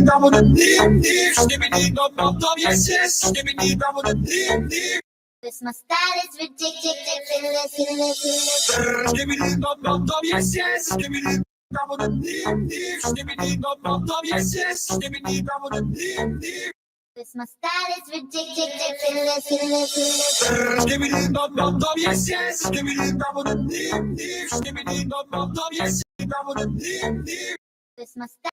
double the deep, deep, skibbity dum dum dum, yes, yes, skibbity double the deep, deep. This my style is ridiculous. Skibbity dum dum dum, yes, yes, skibbity double the deep, deep, skibbity dum dum dum, yes, yes, skibbity double the deep, deep. This my style is ridiculous. Skibbity dum dum dum, yes, yes, skibbity double the deep, deep, skibbity dum dum dum, yes, double the deep, deep. This my style.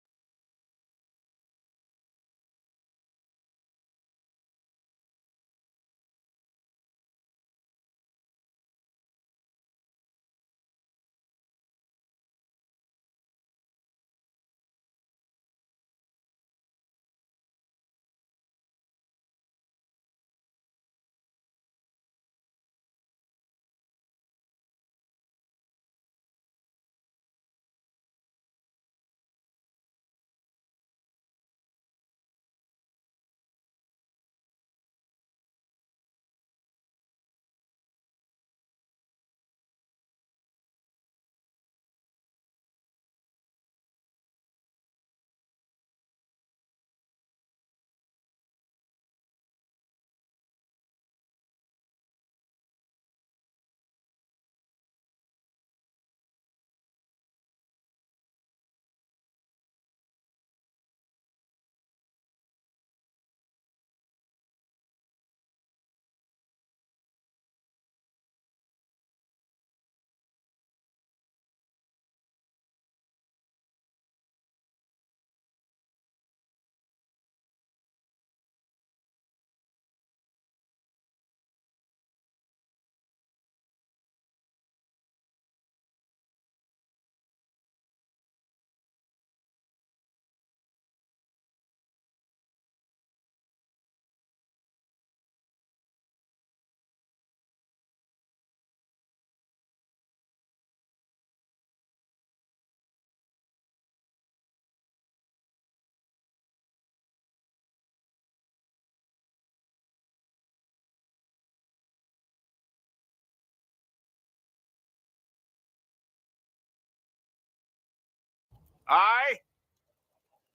I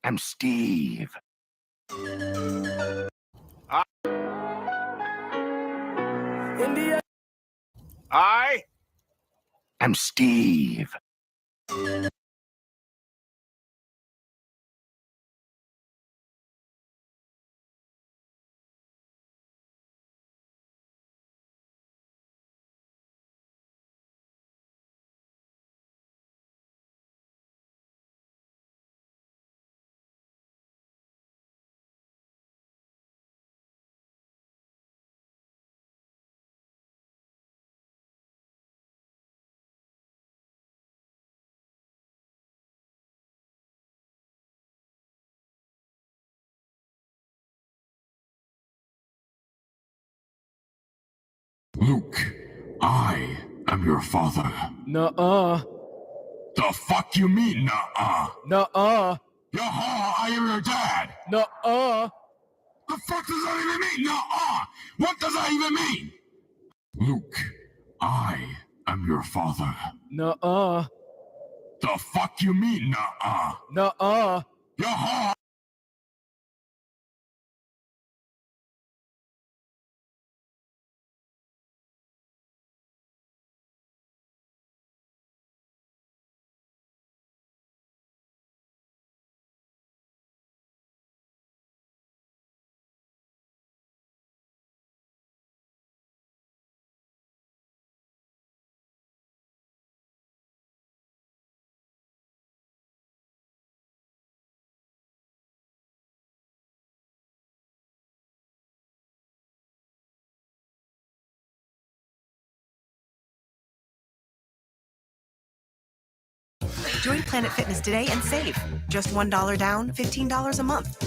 am Steve. India. I am Steve. Luke, I am your father. Nuh-uh. The fuck you mean, nuh-uh? Nuh-uh. Yaha, I am your dad. Nuh-uh. The fuck does that even mean, nuh-uh? What does that even mean? Luke, I am your father. Nuh-uh. The fuck you mean, nuh-uh? Nuh-uh. Yaha. Join Planet Fitness today and save. Just $1 down, $15 a month.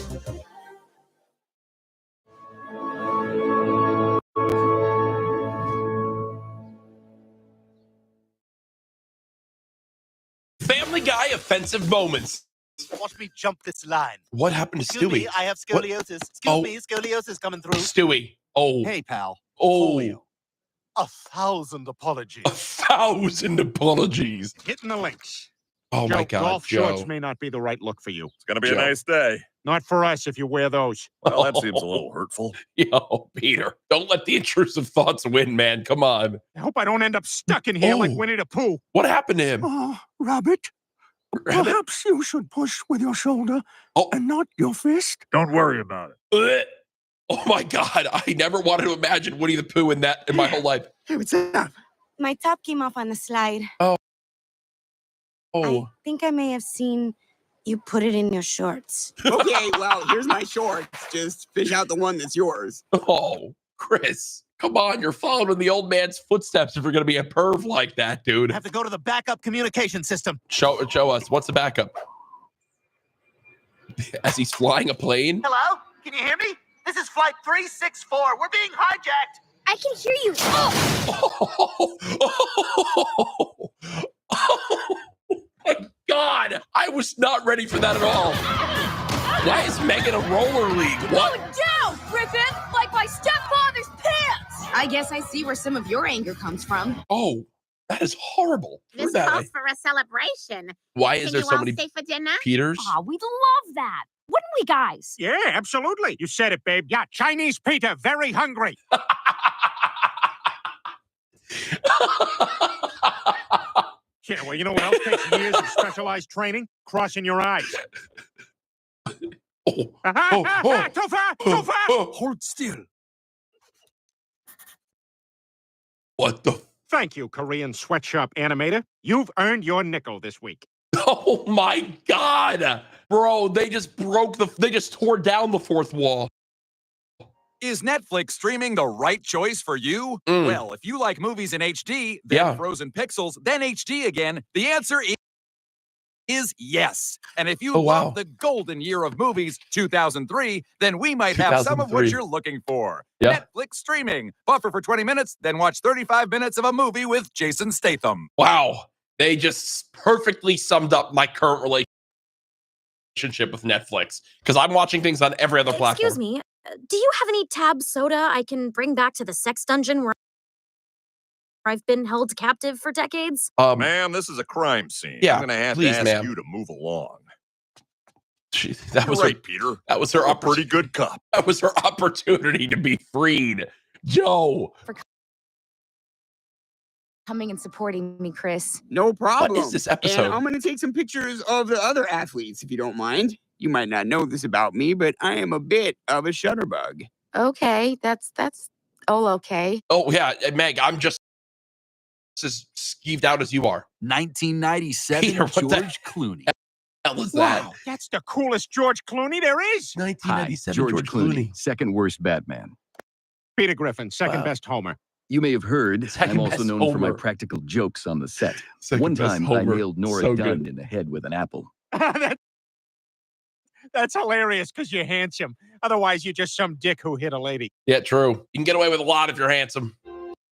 Family Guy offensive moments. Watch me jump this line. What happened to Excuse me, Stewie? I have scoliosis. Excuse me, scoliosis coming through. Stewie. Oh. Hey, pal. Oh. Polio. 1,000 apologies. 1,000 apologies. Hitting the links. Oh Joe, my God, golf Joe. shorts may not be the right look for you. It's gonna be Joe. a nice day. Not for us if you wear those. Well, that seems a little hurtful. Yo, Peter, don't let the intrusive thoughts win, man. Come on. I hope I don't end up stuck in here like Oh. Winnie the Pooh. What happened to him? Oh, Rabbit, Rabbit? perhaps you should push with your shoulder Oh. and not your fist. Don't worry about it. Ugh. Oh my God. I never wanted to imagine Winnie the Pooh in that in my whole life. Hey, what's up? My top came off on the slide. Oh. I think I may have seen you put it in your shorts. Okay, well, here's my shorts. Just fish out the one that's yours. Oh, Chris. Come on. You're following the old man's footsteps if you're going to be a perv like that, dude. I have to go to the backup communication system. Show us. What's the backup? As he's flying a plane? Hello? Can you hear me? This is flight 364. We're being hijacked. I can hear you. Oh my God. I was not ready for that at all. Why is Megan a roller league? What? Down, Griffin, like my stepfather's pants. I guess I see where some of your anger comes from. Oh, that is horrible. This Where'd that- calls for a celebration. Why is Can there you so all many stay for dinner? Peters? We'd love that. Wouldn't we, guys? Yeah, absolutely. You said it, babe. Yeah, Chinese Peter, very hungry. Yeah, well, you know what else takes years of specialized training? Crossing your eyes. Oh, Too far! Too far! Hold still. What the? Thank you, Korean sweatshop animator. You've earned your nickel this week. Oh my God, bro! They just they just tore down the fourth wall. Is Netflix streaming the right choice for you? Mm. Well, if you like movies in HD, then Yeah. frozen pixels, then HD again, the answer is yes. And if you Oh, wow. love the golden year of movies, 2003, then we might have some of what 2003. you're looking for. Yeah. Netflix streaming. Buffer for 20 minutes, then watch 35 minutes of a movie with Jason Statham. Wow, they just perfectly summed up my current relationship with Netflix because I'm watching things on every other platform. Excuse me. Do you have any tab soda I can bring back to the sex dungeon where I've been held captive for decades? Ma'am, this is a crime scene. Yeah, I'm going to have please, to ask ma'am. you to move along. That was You're right, her, Peter. that was her You're a pretty opportunity. good cop. That was her opportunity to be freed. Joe, Coming and supporting me, Chris. No problem. what is this And episode? I'm going to take some pictures of the other athletes, if you don't mind. You might not know this about me, but I am a bit of a shutterbug. Okay, that's okay. Oh yeah, Meg, I'm just as skeeved out as you are. 1997 Peter, what the George Clooney. hell is that? Wow, that's the coolest George Clooney there is. 1997 George Clooney. second worst Batman. Peter Griffin, second Wow. best Homer. You may have heard, Second I'm also best known for my Homer. practical jokes on the set. Second One best time, I Homer. nailed Nora So Dunn good. in the head with an apple. That's hilarious because you're handsome. Otherwise, you're just some dick who hit a lady. Yeah, true. You can get away with a lot if you're handsome.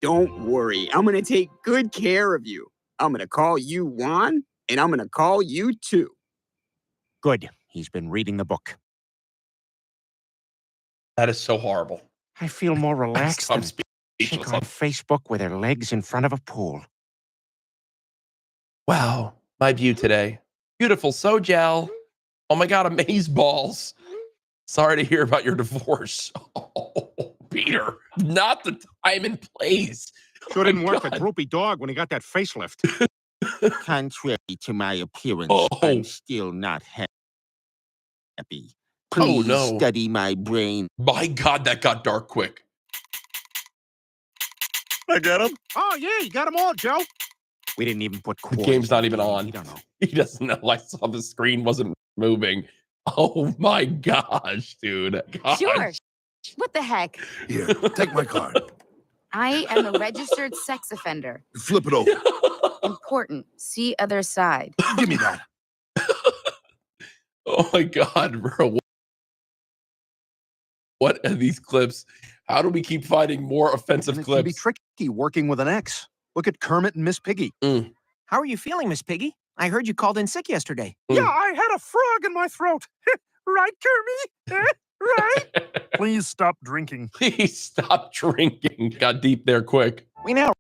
Don't worry. I'm going to take good care of you. I'm going to call you Juan, and I'm going to call you too. Good. He's been reading the book. That is so horrible. I feel more relaxed I'm than a chick on speechless. Facebook with her legs in front of a pool. Wow, my view today. Beautiful Sojal. Oh my God, amaze balls. Sorry to hear about your divorce. Oh, Peter, not the time and place. Sure didn't work for God. Droopy Dog when he got that facelift. Contrary to my appearance, Oh. I'm still not happy. Oh, no. study my brain. My God, that got dark quick. I got him. Oh, yeah, you got them all, Joe. We didn't even put The quarters game's not in even the game. on. You don't know. He doesn't know. I saw the screen wasn't moving. Oh my gosh, dude. Gosh. Sure. What the heck? Here, take my card. I am a registered sex offender. Flip it over. Important. See other side. Give me that. Oh my God, bro. What are these clips? How do we keep finding more offensive It can be clips? tricky working with an ex. Look at Kermit and Miss Piggy. Mm. How are you feeling, Miss Piggy? I heard you called in sick yesterday. Yeah, I had a frog in my throat. Right, Kermit? Right? Please stop drinking. Please stop drinking. Got deep there quick. We now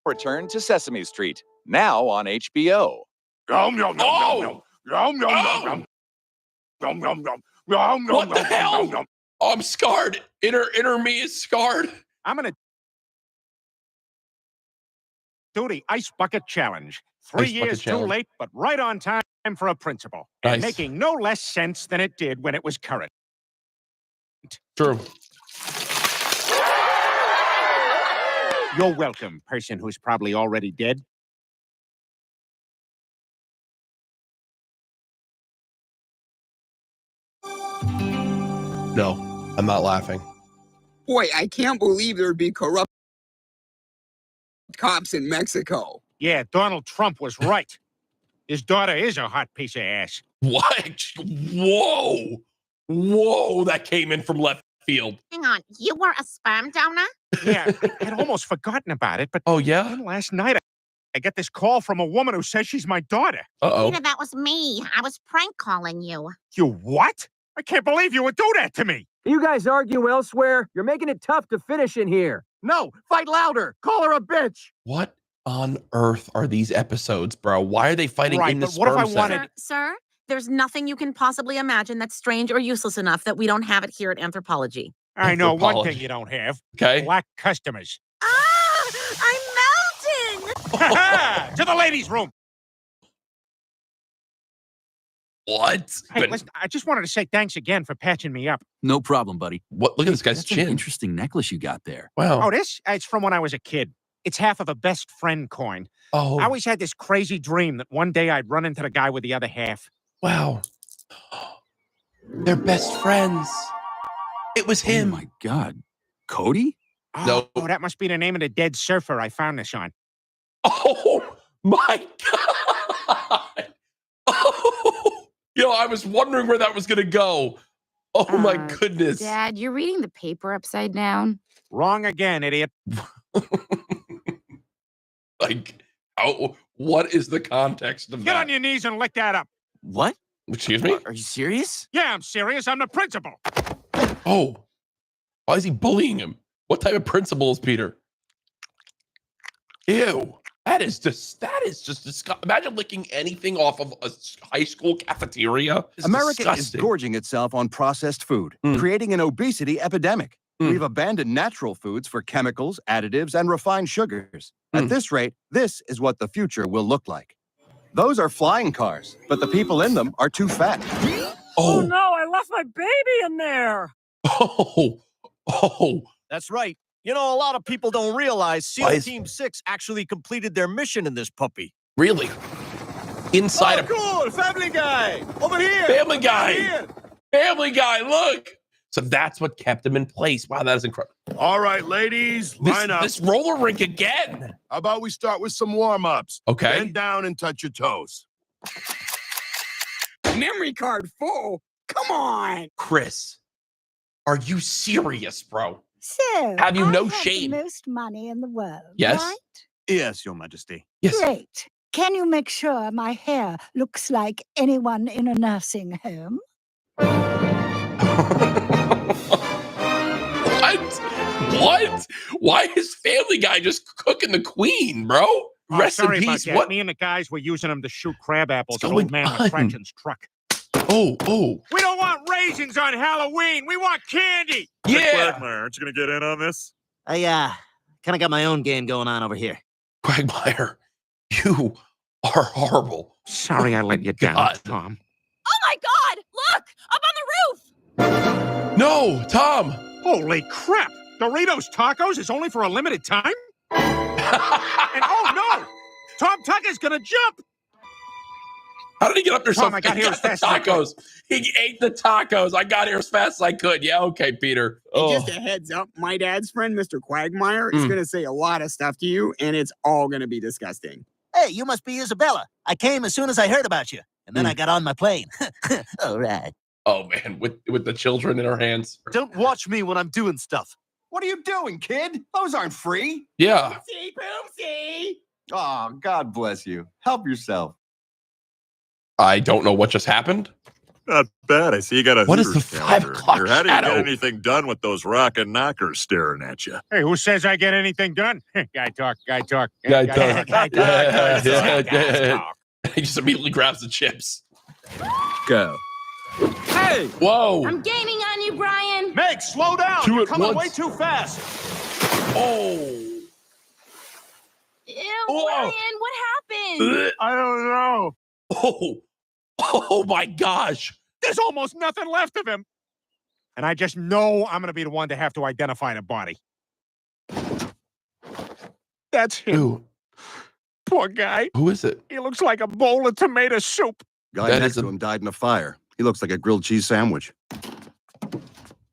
return to Sesame Street, now on HBO. Yum, yum, yum, Oh! yum, yum, yum, yum, yum, yum. Nom, nom, nom. Nom, nom, What the nom, hell? nom, nom. Oh, I'm scarred. Inner me is scarred. I'm gonna do the ice bucket challenge. 3 Ice bucket years too challenge. late, but right on time for a principal. And Nice. making no less sense than it did when it was current. True. You're welcome, person who's probably already dead. No, I'm not laughing. Boy, I can't believe there'd be corrupt cops in Mexico. Yeah, Donald Trump was right. His daughter is a hot piece of ass. What? Whoa. Whoa, that came in from left field. Hang on, you were a sperm donor? Yeah, I'd almost forgotten about it, but Oh, yeah? then last night I get this call from a woman who says she's my daughter. Uh-oh. Peter, that was me. I was prank calling you. You what? I can't believe you would do that to me. You guys argue elsewhere? You're making it tough to finish in here. No, fight louder. Call her a bitch. What on earth are these episodes, bro? Why are they fighting Right, in the but what if I sperm center? wanted- Sir, there's nothing you can possibly imagine that's strange or useless enough that we don't have it here at Anthropology. I know one Anthropology. thing you don't have. Okay. Black customers. Ah! I'm melting! To the ladies' room. What? Hey, But listen, I just wanted to say thanks again for patching me up. No problem, buddy. what? Look at this guy's That's an chin. interesting necklace you got there. Wow. Oh, this? It's from when I was a kid. It's half of a best friend coin. Oh, I always had this crazy dream that one day I'd run into the guy with the other half. wow. They're best friends. It was Oh him. my God. Cody? No. Oh, that must be the name of the dead surfer I found this on. Oh my God. Oh, I was wondering where that was going to go. Oh my goodness. Dad, you're reading the paper upside down. Wrong again, idiot. Like, what is the context of Get that? on your knees and lick that up. What? Excuse me? Are you serious? Yeah, I'm serious. I'm the principal. Oh, why is he bullying him? What type of principal is Peter? Ew. That is just disgusting. Imagine licking anything off of a high school cafeteria. It's America disgusting. is gorging itself on processed food, creating an obesity epidemic. We've abandoned natural foods for chemicals, additives, and refined sugars. At this rate, this is what the future will look like. Those are flying cars, but the people in them are too fat. Oh no, I left my baby in there. Oh. That's right. You know, a lot of people don't realize Why SEAL is- Team 6 actually completed their mission in this puppy. Really? Inside of cool! Family Guy! Over here! Family Guy! Here. Family Guy, look. So that's what kept him in place. Wow, that is incredible. All right, ladies, line up. This roller rink again. How about we start with some warm-ups? Okay. Bend down and touch your toes. Memory card full? Come on. Chris, are you serious, bro? So, Have you I no have shame? the most money in the world, Yes. right? Yes, Your Majesty. Yes. Great. Can you make sure my hair looks like anyone in a nursing home? What? Why is Family Guy just cooking the queen, bro? Oh, Rest in sorry about peace. that. What? Me and the guys were using them to shoot crab apples at What's old man going on? McCracken's truck. Oh. We don't want raisins on Halloween. We want candy. Yeah. Quagmire, aren't you going to get in on this? I, kind of got my own game going on over here. Quagmire, you are horrible. Sorry I let you down, God. Tom. Oh my God! Look! Up on the roof! No, Tom. Holy crap! Doritos Tacos is only for a limited time? And oh no! Tom Tucker's gonna jump! How did he get up there so Tom, I got here as fast as I could. tacos. He ate the tacos. I got here as fast as I could. Yeah, okay, Peter. And just a heads up, my dad's friend, Mr. Quagmire, is going to say a lot of stuff to you, and it's all going to be disgusting. Hey, you must be Isabella. I came as soon as I heard about you, and then I got on my plane. All right. Oh man, with the children in her hands. Don't watch me when I'm doing stuff. What are you doing, kid? Those aren't free. Yeah. Oopsie poopsie. Oh, God bless you. Help yourself. I don't know what just happened. Not bad. I see you got a What is Hooters the 5 calendar. o'clock Or how do you shadow? get anything done with those rockin' knockers staring at you? Hey, who says I get anything done? Guy talk. Guy talk. Guy talk. Yeah. He just immediately grabs the chips. Go. Hey! Whoa! I'm gaining on you, Brian. Meg, slow down! Two You're at coming once. way too fast! Oh! Ew, Whoa. Brian, what happened? I don't know. Oh! Oh my gosh! There's almost nothing left of him. And I just know I'm going to be the one to have to identify the body. That's him. Ooh, Poor guy. who is it? He looks like a bowl of tomato soup. Guy That next is a- to him died in a fire. He looks like a grilled cheese sandwich.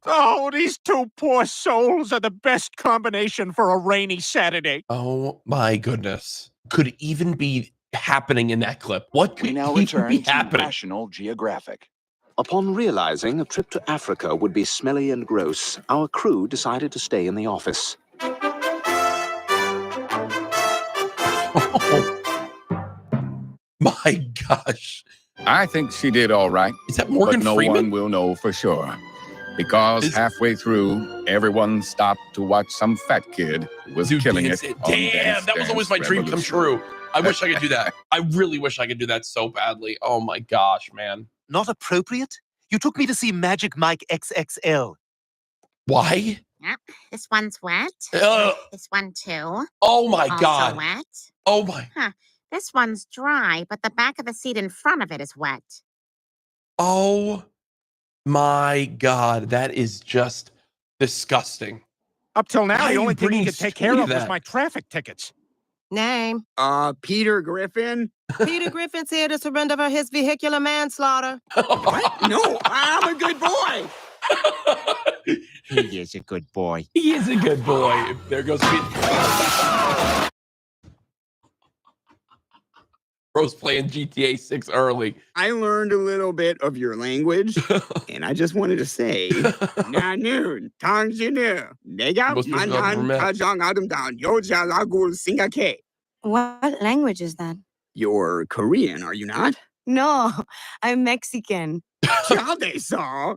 Oh, these two poor souls are the best combination for a rainy Saturday. Oh my goodness! Could even be happening in that clip? What could We now even return be to happening? National Geographic. Upon realizing a trip to Africa would be smelly and gross, our crew decided to stay in the office. My gosh! I think she did all right. Is that Morgan but no Freeman? one will know for sure. Because halfway through, everyone stopped to watch some fat kid who was killing it. on Damn, Dance that was always Dance my dream come Revolution. true. I wish I could do that. I really wish I could do that so badly. Oh my gosh, man! Not appropriate? You took me to see Magic Mike XXL. Why? Yep, this one's wet. Ugh. This one too. Oh my Also god! wet. Oh my! Huh. This one's dry, but the back of the seat in front of it is wet. Oh my god! That is just disgusting. Up till now, Why are the you only thing he bringing could take care Scooty of was that? my traffic tickets. Name. Peter Griffin? Peter Griffin's here to surrender for his vehicular manslaughter. What? No, I'm a good boy. He is a good boy. He is a good boy. There goes Pete. Bro's playing GTA 6 early. I learned a little bit of your language, and I just wanted to say, Nanoon, Tangjinu, Nega, Must be Manhan, government. Kajang Adamdown, Yoja Lagul Singake. What language is that? You're Korean, are you not? No, I'm Mexican. Chade saw.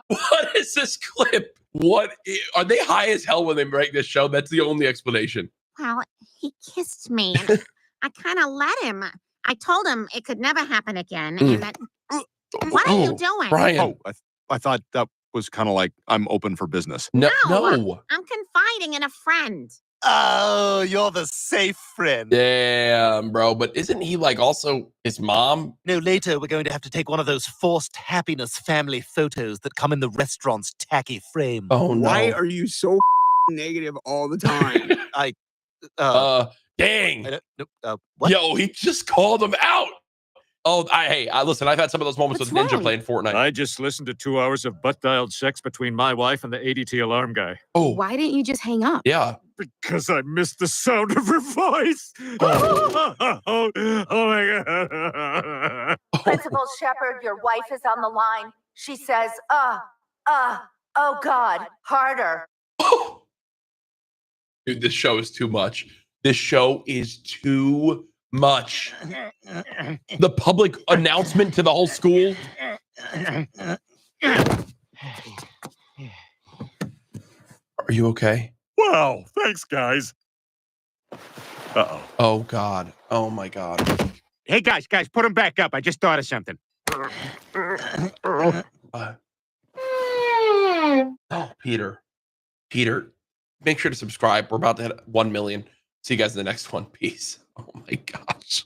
What is this clip? Are they high as hell when they make this show? That's the only explanation. Well, he kissed me. And I kind of let him. I told him it could never happen again. And that. What are you doing? Brian. I thought that was kind of like I'm open for business. No. I'm confiding in a friend. Oh, you're the safe friend. Damn, bro. But isn't he like also his mom? No, later we're going to have to take one of those forced happiness family photos that come in the restaurant's tacky frame. Oh, no. Why are you so negative all the time? Dang. What? Yo, he just called him out. Oh, listen, I've had some of those moments What's with Ninja wrong? playing Fortnite. I just listened to 2 hours of butt-dialed sex between my wife and the ADT alarm guy. Oh, Why didn't you just hang up? yeah. Because I missed the sound of her voice. Oh, my God. Principal Shepard, your wife is on the line. She says, oh God, harder. Dude, this show is too much. This show is too much. The public announcement to the whole school. Are you okay? Wow, thanks, guys. Uh-oh. Oh, God. Oh, my God. Hey, guys, put him back up. I just thought of something. Oh, Peter, make sure to subscribe. We're about to hit 1 million. See you guys in the next one. Peace. Oh my gosh.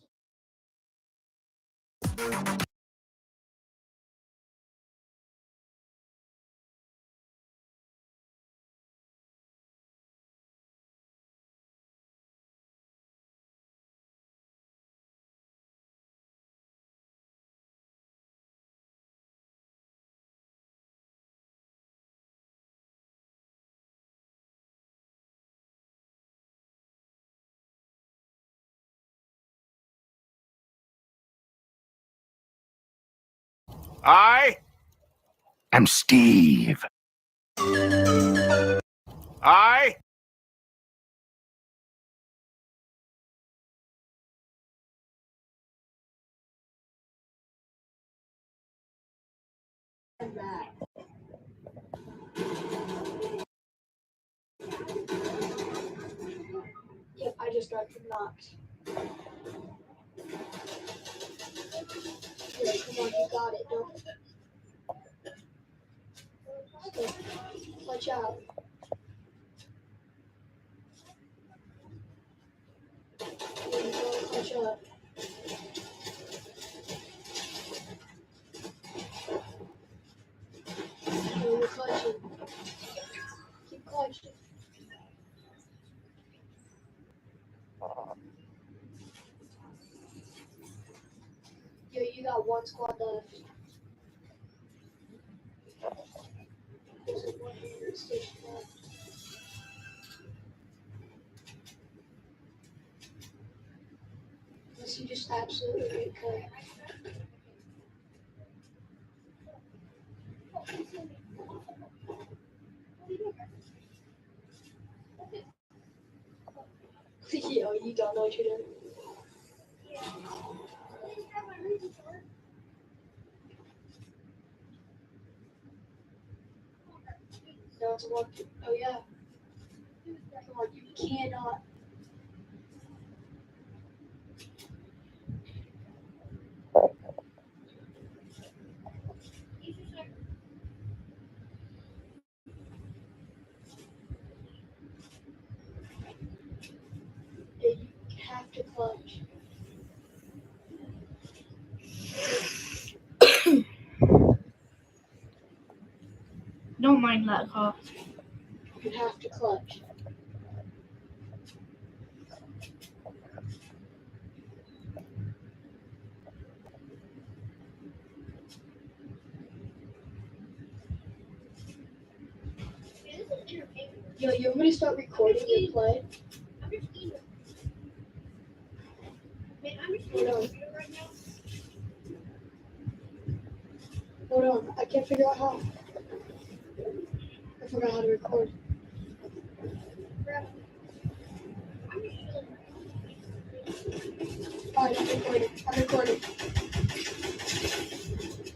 I I'm Steve. I I just got knocked. Okay, come on, you got it. Don't. Watch out. There you go, clutch up. Oh, you're clutching. Keep clutching. Yo, you got one squad left. There's a 100 station left. Unless you just absolutely get cut. Yo, you don't know what you're doing. No, it's a one. Oh, yeah. Come on, you cannot. Yeah, you have to clutch. Don't mind that cough. You have to clutch. Yo, you want me to start recording your play? Hold on. Hold on. I can't figure out how. I forgot how to record. Alright, I'm recording. I'm recording.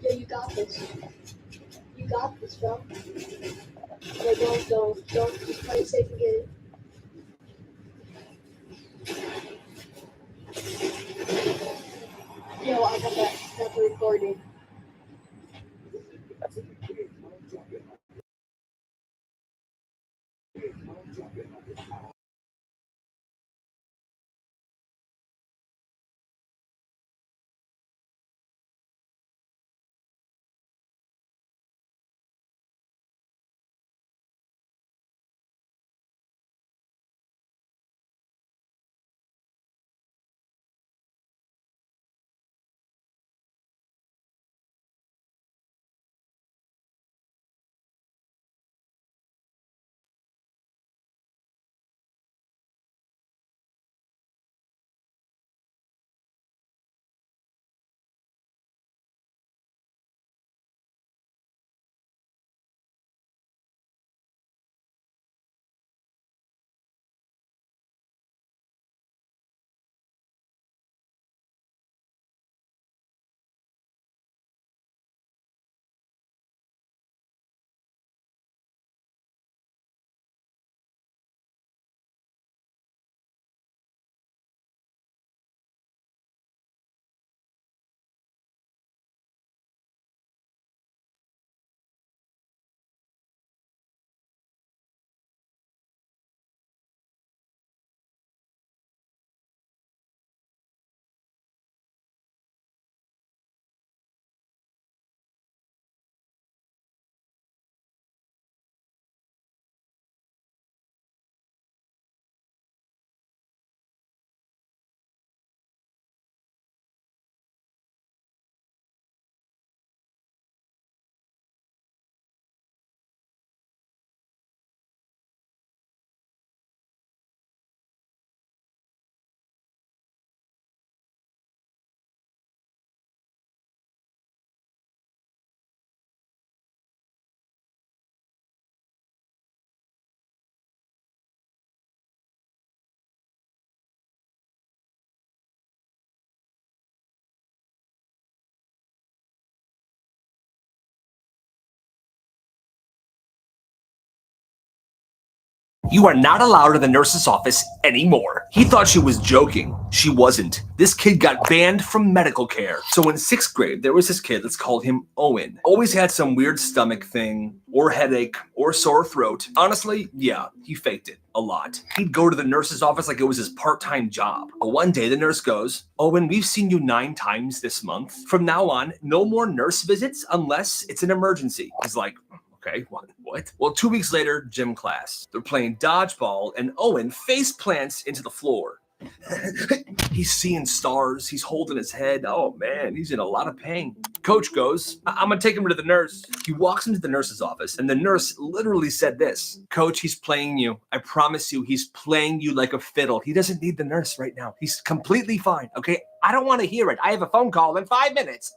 Yo, you got this. You got this, bro. No, don't. Just play it safe and get it. Yo, I got that. Got the recording. You are not allowed in the nurse's office anymore. He thought she was joking. She wasn't. This kid got banned from medical care. So in 6th grade, there was this kid, let's call him Owen. Always had some weird stomach thing, or headache, or sore throat. Honestly, yeah, he faked it a lot. He'd go to the nurse's office like it was his part-time job. But one day the nurse goes, Owen, we've seen you 9 times this month. From now on, no more nurse visits unless it's an emergency. He's like, okay, what? Well, 2 weeks later, gym class. They're playing dodgeball, and Owen face plants into the floor. He's seeing stars. He's holding his head. Oh, man, he's in a lot of pain. Coach goes, I'm going to take him to the nurse. He walks into the nurse's office, and the nurse literally said this, Coach, he's playing you. I promise you, he's playing you like a fiddle. He doesn't need the nurse right now. He's completely fine, okay? I don't want to hear it. I have a phone call in 5 minutes.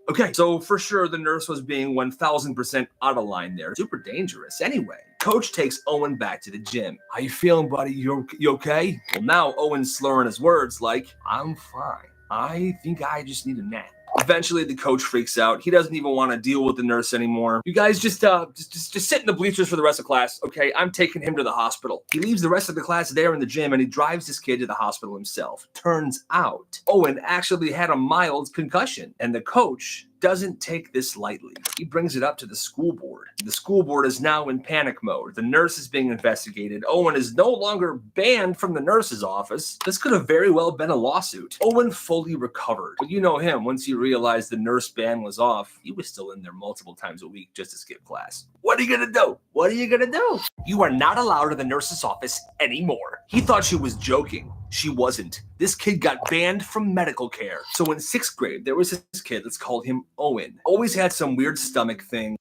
Okay. So for sure, the nurse was being 1000% out of line there. Super dangerous. Anyway, Coach takes Owen back to the gym. How you feeling, buddy? You okay? Well, now Owen's slurring his words like, I'm fine. I think I just need a nap. Eventually, the coach freaks out. He doesn't even want to deal with the nurse anymore. You guys just sit in the bleachers for the rest of class, okay? I'm taking him to the hospital. He leaves the rest of the class there in the gym, and he drives this kid to the hospital himself. Turns out, Owen actually had a mild concussion, and the coach doesn't take this lightly. He brings it up to the school board. The school board is now in panic mode. The nurse is being investigated. Owen is no longer banned from the nurse's office. This could have very well been a lawsuit. Owen fully recovered. But you know him, once he realized the nurse ban was off, he was still in there multiple times a week just to skip class. What are you gonna do? What are you gonna do? You are not allowed in the nurse's office anymore. He thought she was joking. She wasn't. This kid got banned from medical care. So in 6th grade, there was this kid, let's call him Owen. Always had some weird stomach thing.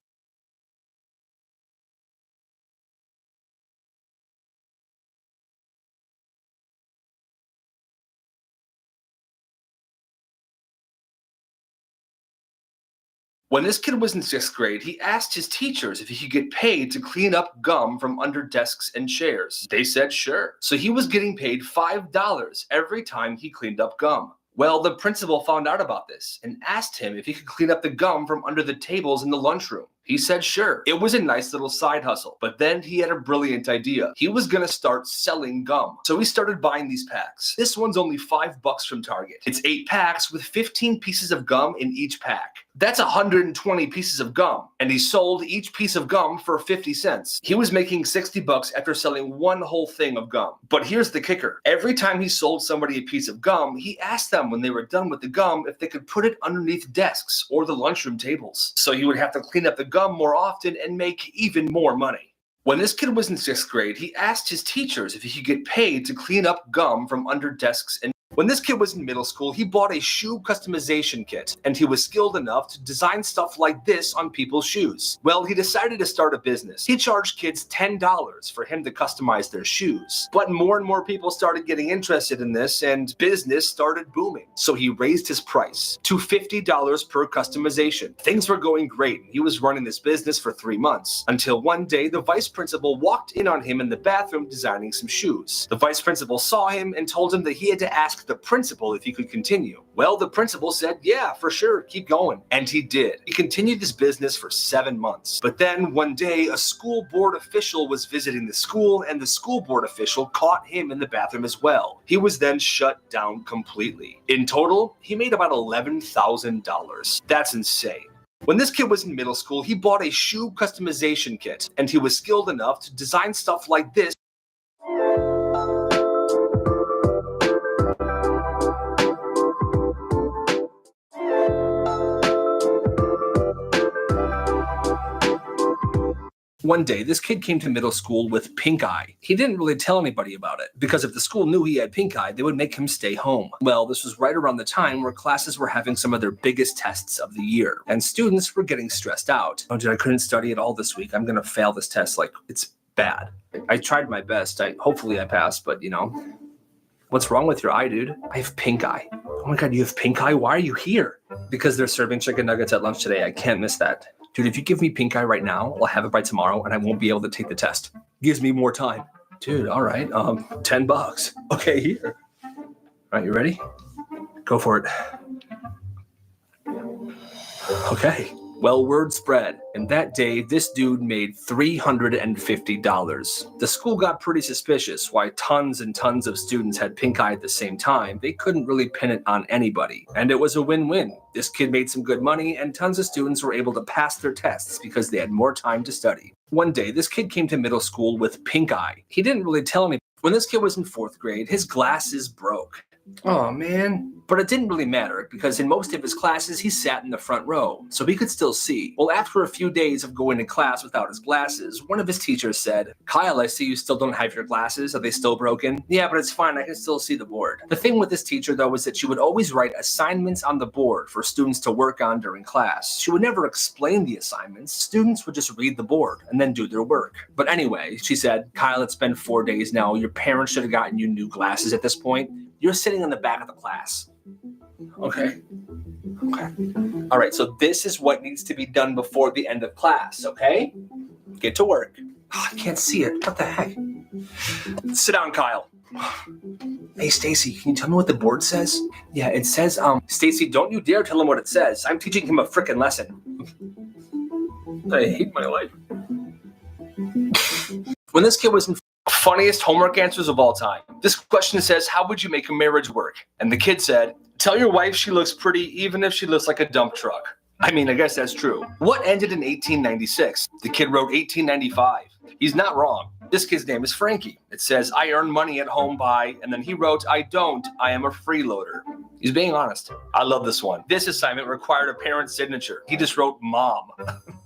When this kid was in 6th grade, he asked his teachers if he could get paid to clean up gum from under desks and chairs. They said sure. So he was getting paid $5 every time he cleaned up gum. Well, the principal found out about this and asked him if he could clean up the gum from under the tables in the lunchroom. He said sure. It was a nice little side hustle, but then he had a brilliant idea. He was gonna start selling gum. So he started buying these packs. This one's only $5 from Target. It's 8 packs with 15 pieces of gum in each pack. That's 120 pieces of gum, and he sold each piece of gum for 50 cents. He was making $60 after selling one whole thing of gum. But here's the kicker. Every time he sold somebody a piece of gum, he asked them when they were done with the gum if they could put it underneath desks or the lunchroom tables. So he would have to clean up the gum more often and make even more money. When this kid was in 6th grade, he asked his teachers if he could get paid to clean up gum from under desks and when this kid was in middle school, he bought a shoe customization kit, and he was skilled enough to design stuff like this on people's shoes. Well, he decided to start a business. He charged kids $10 for him to customize their shoes. But more and more people started getting interested in this, and business started booming. So he raised his price to $50 per customization. Things were going great. He was running this business for 3 months, until one day the vice principal walked in on him in the bathroom designing some shoes. The vice principal saw him and told him that he had to ask the principal if he could continue. Well, the principal said, yeah, for sure, keep going. And he did. He continued his business for 7 months. But then one day, a school board official was visiting the school, and the school board official caught him in the bathroom as well. He was then shut down completely. In total, he made about $11,000. That's insane. When this kid was in middle school, he bought a shoe customization kit, and he was skilled enough to design stuff like this. One day, this kid came to middle school with pink eye. He didn't really tell anybody about it, because if the school knew he had pink eye, they would make him stay home. Well, this was right around the time where classes were having some of their biggest tests of the year, and students were getting stressed out. Oh, dude, I couldn't study at all this week. I'm gonna fail this test. Like, it's bad. I tried my best. Hopefully I passed, but you know, what's wrong with your eye, dude? I have pink eye. Oh my God, you have pink eye? Why are you here? Because they're serving chicken nuggets at lunch today. I can't miss that. Dude, if you give me pink eye right now, I'll have it by tomorrow and I won't be able to take the test. Gives me more time. Dude, all right, $10. Okay, here. All right, you ready? Go for it. Okay, Well, word spread, and that day, this dude made $350. The school got pretty suspicious why tons and tons of students had pink eye at the same time. They couldn't really pin it on anybody, and it was a win-win. This kid made some good money, and tons of students were able to pass their tests because they had more time to study. One day, this kid came to middle school with pink eye. He didn't really tell anybody. When this kid was in 4th grade, his glasses broke. Oh man. But it didn't really matter because in most of his classes he sat in the front row, so he could still see. Well, after a few days of going to class without his glasses, one of his teachers said, "Kyle, I see you still don't have your glasses. Are they still broken?" "Yeah, but it's fine. I can still see the board." The thing with this teacher though was that she would always write assignments on the board for students to work on during class. She would never explain the assignments. Students would just read the board and then do their work. But anyway, she said, "Kyle, it's been 4 days now. Your parents should have gotten you new glasses at this point. You're sitting in the back of the class." Okay. All right, so this is what needs to be done before the end of class, okay? Get to work. Oh, I can't see it. What the heck? Sit down, Kyle. Hey, Stacy, can you tell me what the board says? Yeah, it says, Stacy, don't you dare tell him what it says. I'm teaching him a frickin' lesson. I hate my life. When this kid was in funniest homework answers of all time. This question says, how would you make a marriage work? And the kid said, tell your wife she looks pretty even if she looks like a dump truck. I mean, I guess that's true. What ended in 1896? The kid wrote 1895. He's not wrong. This kid's name is Frankie. It says, I earn money at home by, and then he wrote, I don't, I am a freeloader. He's being honest. I love this one. This assignment required a parent's signature. He just wrote mom.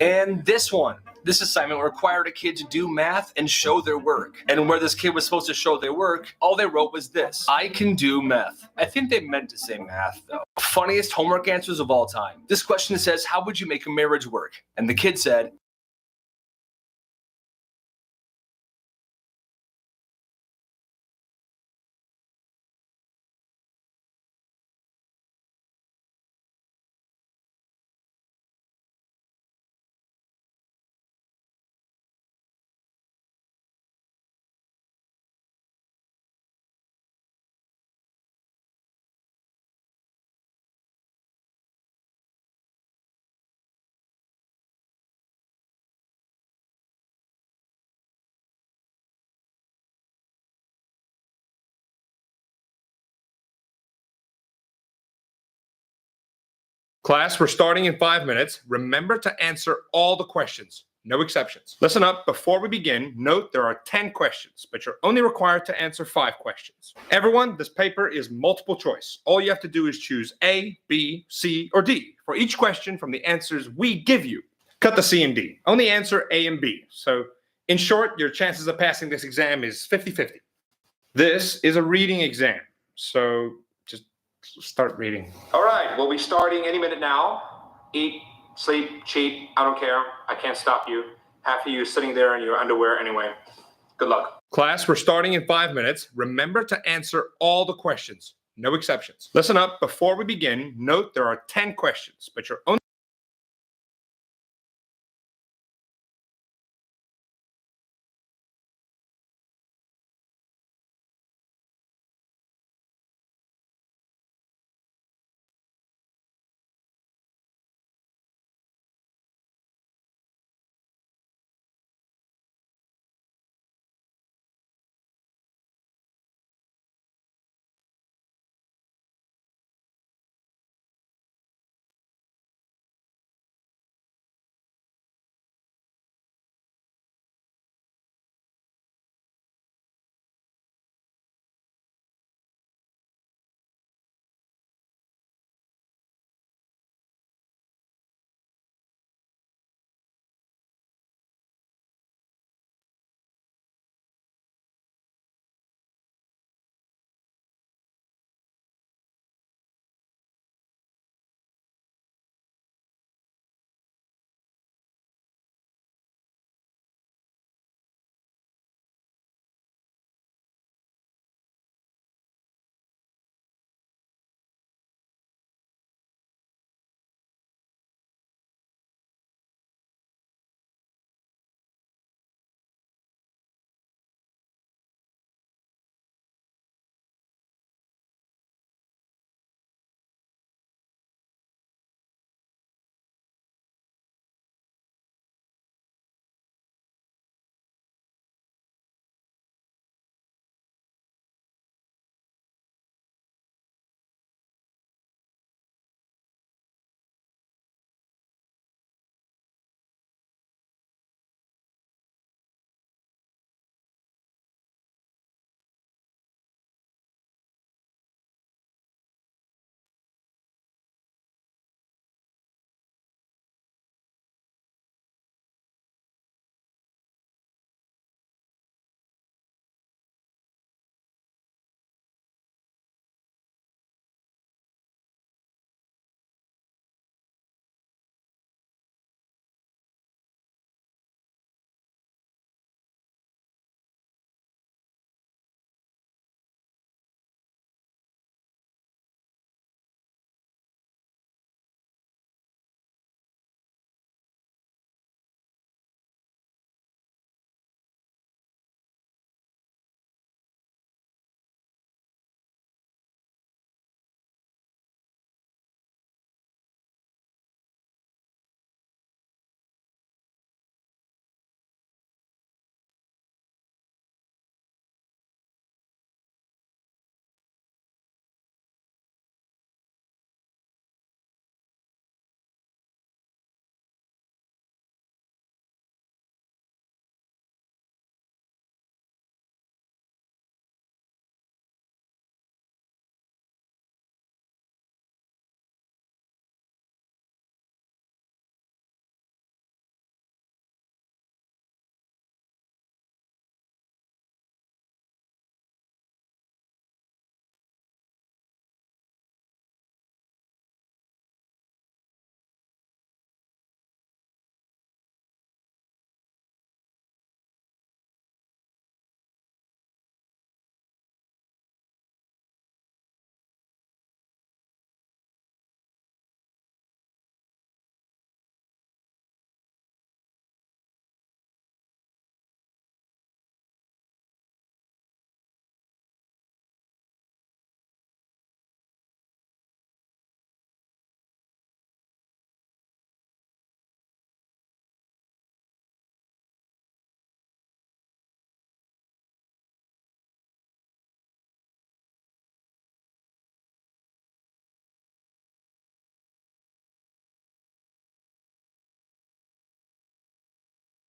And this one. This assignment required a kid to do math and show their work. And where this kid was supposed to show their work, all they wrote was this: I can do math. I think they meant to say math, though. Funniest homework answers of all time. This question says, how would you make a marriage work? And the kid said, Class, we're starting in 5 minutes. Remember to answer all the questions, no exceptions. Listen up, before we begin, note there are 10 questions, but you're only required to answer 5 questions. Everyone, this paper is multiple choice. All you have to do is choose A, B, C, or D for each question from the answers we give you. Cut the C and D. Only answer A and B. So, in short, your chances of passing this exam is 50-50. This is a reading exam, so start reading. All right, we'll be starting any minute now. Eat, sleep, cheat, I don't care. I can't stop you. Half of you sitting there in your underwear anyway. Good luck. Class, we're starting in 5 minutes. Remember to answer all the questions, no exceptions. Listen up, before we begin, note there are 10 questions, but you're only